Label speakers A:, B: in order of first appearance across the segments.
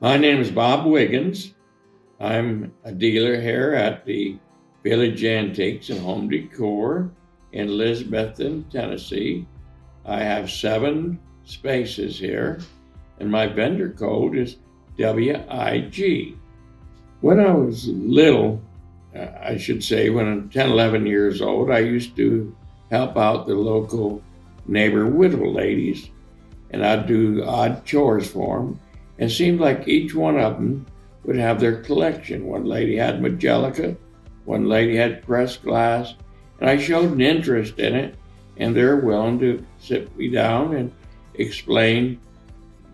A: My name is Bob Wiggins. I'm a dealer here at the Village Antiques and Home Decor in Elizabethton, Tennessee. I have 7 spaces here, and my vendor code is WIG. When I was little, I should say when I'm 10, 11 years old, I used to help out the local neighbor widow ladies, and I'd do odd chores for them. And it seemed like each one of them would have their collection. One lady had Majelica, one lady had pressed glass, and I showed an interest in it, and they're willing to sit me down and explain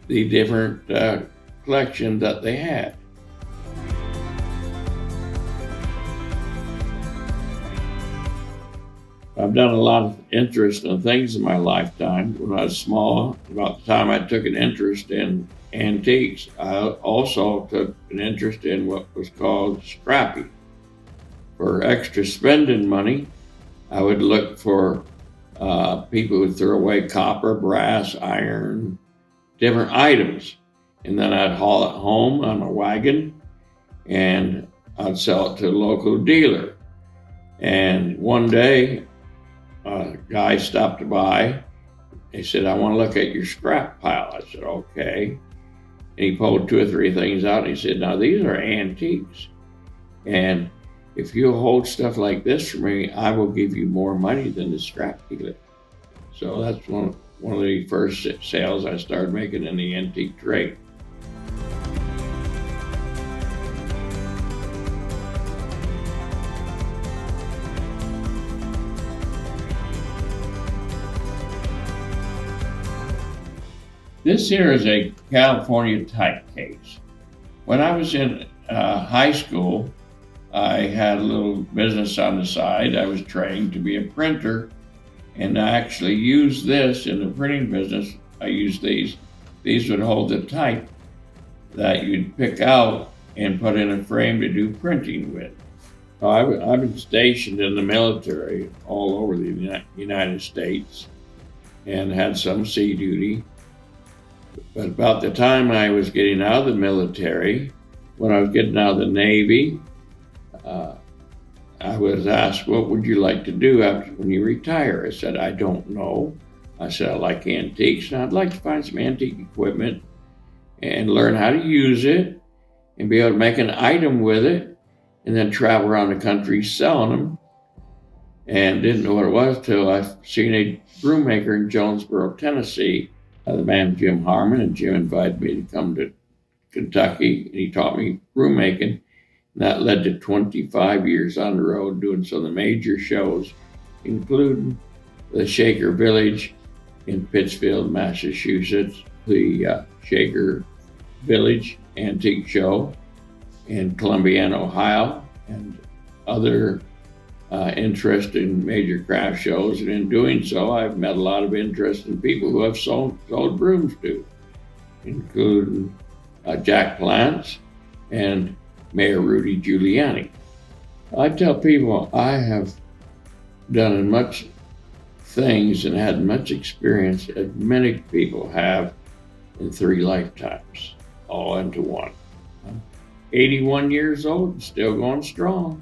A: the different collections that they had. I've done a lot of interesting things in my lifetime. When I was small, about the time I took an interest in antiques, I also took an interest in what was called scrappy. For extra spending money, I would look for people who throw away copper, brass, iron, different items. And then I'd haul it home on a wagon and I'd sell it to a local dealer. And one day, a guy stopped by. He said, "I want to look at your scrap pile." I said, "Okay." And he pulled 2 or 3 things out. And he said, "Now these are antiques. And if you hold stuff like this for me, I will give you more money than the scrap dealer." So that's one of the first sales I started making in the antique trade. This here is a California type case. When I was in high school, I had a little business on the side. I was trained to be a printer, and I actually used this in the printing business. I used these. These would hold the type that you'd pick out and put in a frame to do printing with. I've been stationed in the military all over the United States and had some sea duty. But about the time I was getting out of the military, when I was getting out of the Navy, I was asked, "What would you like to do when you retire?" I said, "I don't know." I said, "I like antiques, and I'd like to find some antique equipment and learn how to use it and be able to make an item with it and then travel around the country selling them." And didn't know what it was till I seen a broom maker in Jonesboro, Tennessee. The man Jim Harmon, and Jim invited me to come to Kentucky, and he taught me broom making. And that led to 25 years on the road doing some of the major shows, including the Shaker Village in Pittsfield, Massachusetts, the Shaker Village Antique Show in Columbiana, Ohio, and other interesting major craft shows. And in doing so, I've met a lot of interesting people who I've sold brooms to, including Jack Palance and Mayor Rudy Giuliani. I tell people I have done much things and had much experience as many people have in 3 lifetimes, all into one. I'm 81 years old and still going strong.